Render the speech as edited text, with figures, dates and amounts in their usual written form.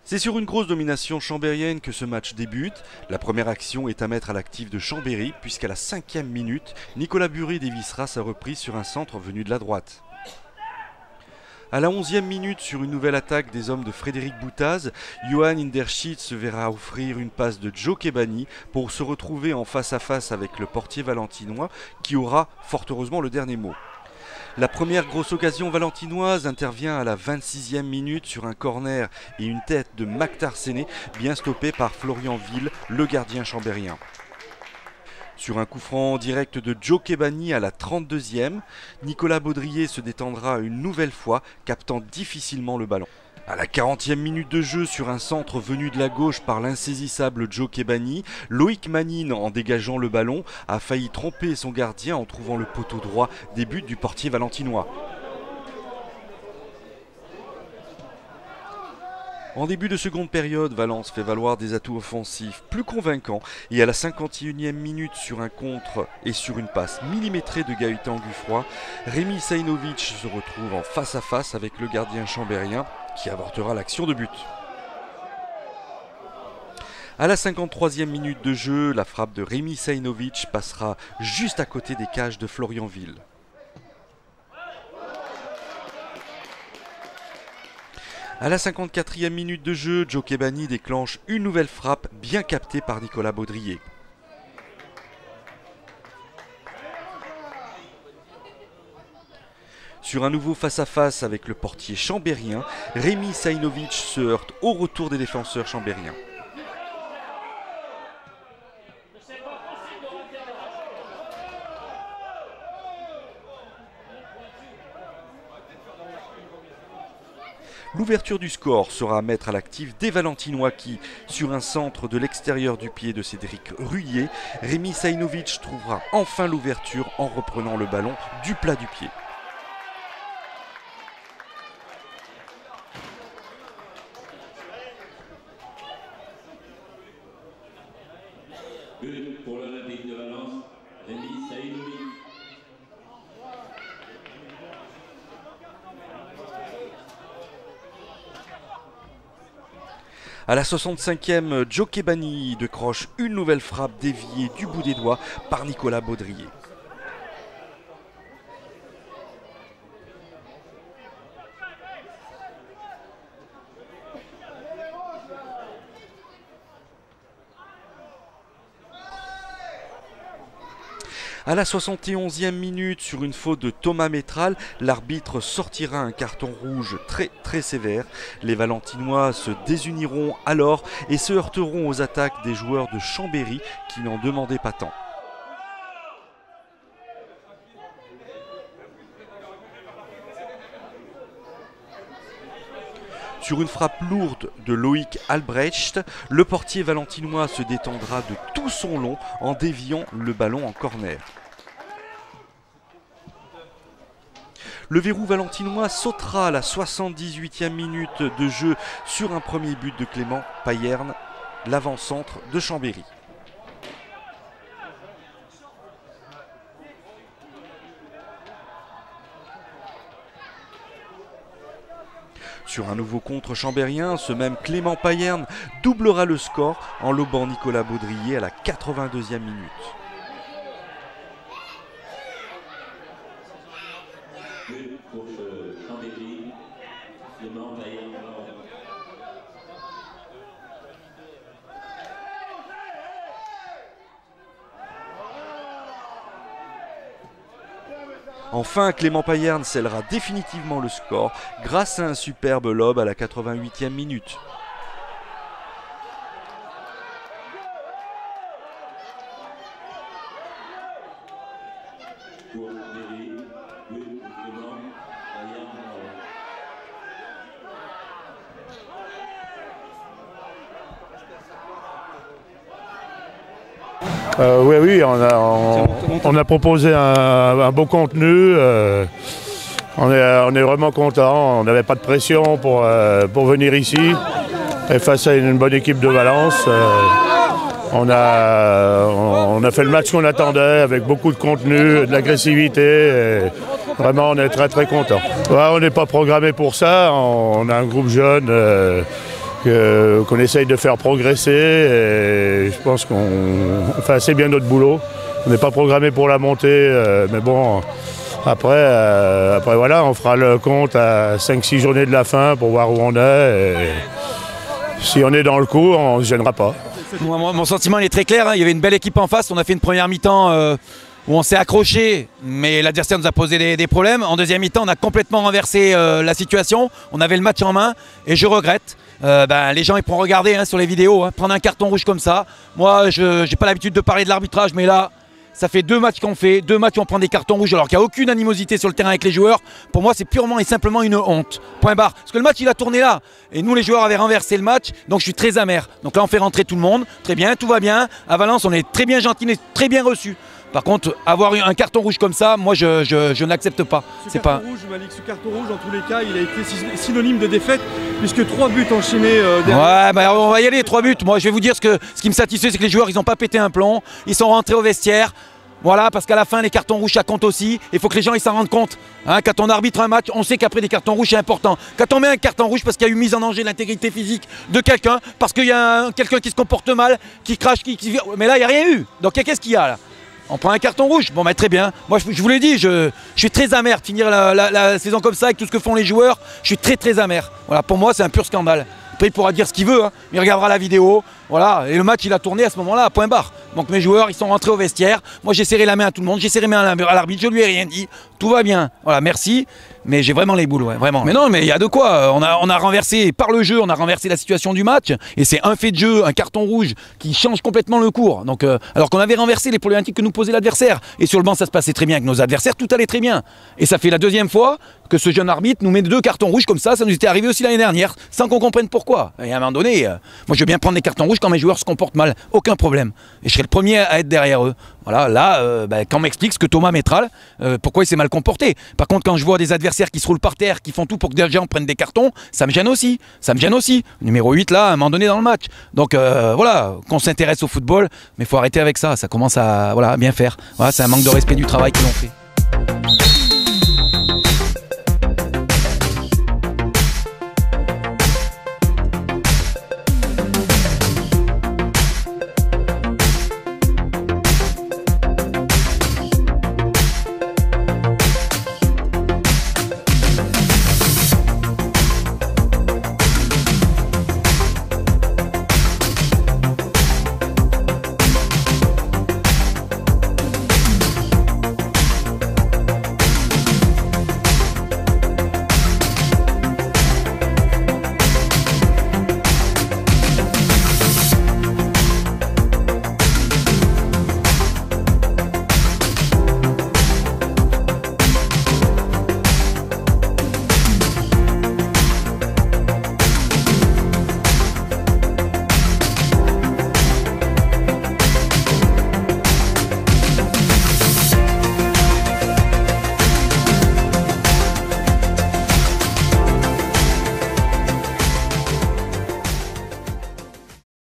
C'est sur une grosse domination chambérienne que ce match débute. La première action est à mettre à l'actif de Chambéry, puisqu'à la 5e minute, Nicolas Bury dévissera sa reprise sur un centre venu de la droite. À la 11e minute, sur une nouvelle attaque des hommes de Frédéric Boutaz, Johan Hinderschitz se verra offrir une passe de Joe Kebani pour se retrouver en face à face avec le portier valentinois qui aura fort heureusement le dernier mot. La première grosse occasion valentinoise intervient à la 26e minute sur un corner et une tête de Maktar Séné, bien stoppé par Florian Ville, le gardien chambérien. Sur un coup franc direct de Joe Kebani à la 32e, Nicolas Baudrier se détendra une nouvelle fois, captant difficilement le ballon. À la 40e minute de jeu, sur un centre venu de la gauche par l'insaisissable Joe Kebani, Loïc Manine, en dégageant le ballon, a failli tromper son gardien en trouvant le poteau droit des buts du portier valentinois. En début de seconde période, Valence fait valoir des atouts offensifs plus convaincants et à la 51e minute, sur un contre et sur une passe millimétrée de Gaëtan Gufroy, Rémi Saïnovic se retrouve en face à face avec le gardien chambérien qui avortera l'action de but. À la 53e minute de jeu, la frappe de Rémi Saïnovic passera juste à côté des cages de Florian Ville. À la 54e minute de jeu, Joe Kebani déclenche une nouvelle frappe bien captée par Nicolas Baudrier. Sur un nouveau face-à-face avec le portier chambérien, Rémi Saïnovic se heurte au retour des défenseurs chambériens. L'ouverture du score sera à mettre à l'actif des Valentinois qui, sur un centre de l'extérieur du pied de Cédric Rullier, Rémi Saïnovic trouvera enfin l'ouverture en reprenant le ballon du plat du pied. Pour l'Olympique de Valence, Rémi Saïnovic. À la 65e, Joe Kebani décroche une nouvelle frappe déviée du bout des doigts par Nicolas Baudrier. À la 71e minute, sur une faute de Thomas Métral, l'arbitre sortira un carton rouge très sévère. Les Valentinois se désuniront alors et se heurteront aux attaques des joueurs de Chambéry qui n'en demandaient pas tant. Sur une frappe lourde de Loïc Albrecht, le portier valentinois se détendra de tout son long en déviant le ballon en corner. Le verrou valentinois sautera à la 78e minute de jeu sur un premier but de Clément Payerne, l'avant-centre de Chambéry. Sur un nouveau contre chambérien, ce même Clément Payerne doublera le score en lobant Nicolas Baudrier à la 82e minute. Enfin, Clément Payerne scellera définitivement le score grâce à un superbe lob à la 88e minute. Oui, on a proposé un beau contenu. On est vraiment content. On n'avait pas de pression pour venir ici. Et face à une bonne équipe de Valence, on a fait le match qu'on attendait avec beaucoup de contenu, de l'agressivité. Vraiment, on est très content. Ouais, on n'est pas programmé pour ça. On a un groupe jeune qu'on essaye de faire progresser. Et je pense qu'on fait assez bien notre boulot. On n'est pas programmé pour la montée, mais bon, après voilà, on fera le compte à 5-6 journées de la fin pour voir où on est. Et si on est dans le coup, on ne se gênera pas. Mon sentiment il est très clair, hein. Il y avait une belle équipe en face, on a fait une première mi-temps où on s'est accroché, mais l'adversaire nous a posé des problèmes. En deuxième mi-temps, on a complètement renversé la situation, on avait le match en main, et je regrette. Les gens ils pourront regarder sur les vidéos, hein, prendre un carton rouge comme ça. Moi, je n'ai pas l'habitude de parler de l'arbitrage, mais là, ça fait 2 matchs qu'on fait, 2 matchs où on prend des cartons rouges alors qu'il n'y a aucune animosité sur le terrain avec les joueurs. Pour moi, c'est purement et simplement une honte. Point barre. Parce que le match, il a tourné là. Et nous, les joueurs avaient renversé le match, donc je suis très amer. Donc là, on fait rentrer tout le monde. Très bien, tout va bien. À Valence, on est très bien gentil, très bien reçu. Par contre, avoir un carton rouge comme ça, moi, je n'accepte pas. Ce carton rouge, dans tous les cas, il a été synonyme de défaite, puisque 3 buts enchaînés derrière. Ouais, on va y aller, 3 buts. Moi, je vais vous dire ce qui me satisfait, c'est que les joueurs, ils n'ont pas pété un plomb. Ils sont rentrés au vestiaire. Voilà, parce qu'à la fin, les cartons rouges, ça compte aussi. Il faut que les gens ils s'en rendent compte. Hein, quand on arbitre un match, on sait qu'après des cartons rouges, c'est important. Quand on met un carton rouge parce qu'il y a eu mise en danger de l'intégrité physique de quelqu'un, parce qu'il y a quelqu'un qui se comporte mal, qui crache, mais là, il n'y a rien eu. Donc, qu'est-ce qu'il y a là? On prend un carton rouge, bon très bien. Moi je vous l'ai dit, je suis très amer de finir la saison comme ça avec tout ce que font les joueurs. Je suis très amer. Voilà, pour moi c'est un pur scandale. Après il pourra dire ce qu'il veut, hein. Il regardera la vidéo, voilà, et le match il a tourné à ce moment-là, point barre. Donc mes joueurs ils sont rentrés au vestiaire, moi j'ai serré la main à tout le monde, j'ai serré la main à l'arbitre, je lui ai rien dit, tout va bien, voilà, merci, mais j'ai vraiment les boules, ouais, vraiment. Mais non, mais il y a de quoi, on a renversé, par le jeu, on a renversé la situation du match, et c'est un fait de jeu, un carton rouge, qui change complètement le cours. Donc, alors qu'on avait renversé les problématiques que nous posait l'adversaire, et sur le banc ça se passait très bien avec nos adversaires, tout allait très bien. Et ça fait la 2e fois que ce jeune arbitre nous met 2 cartons rouges comme ça nous était arrivé aussi l'année dernière, sans qu'on comprenne pourquoi. Et à un moment donné, moi je veux bien prendre des cartons rouges quand mes joueurs se comportent mal, aucun problème. Et je serai le premier à être derrière eux. Voilà, là, quand on m'explique ce que Thomas Métral, pourquoi il s'est mal comporté. Par contre, quand je vois des adversaires qui se roulent par terre, qui font tout pour que des gens prennent des cartons, ça me gêne aussi. Ça me gêne aussi. Numéro 8 là, à un moment donné dans le match. Donc voilà, qu'on s'intéresse au football, mais il faut arrêter avec ça. Ça commence à bien faire. Voilà, c'est un manque de respect du travail qu'ils ont fait.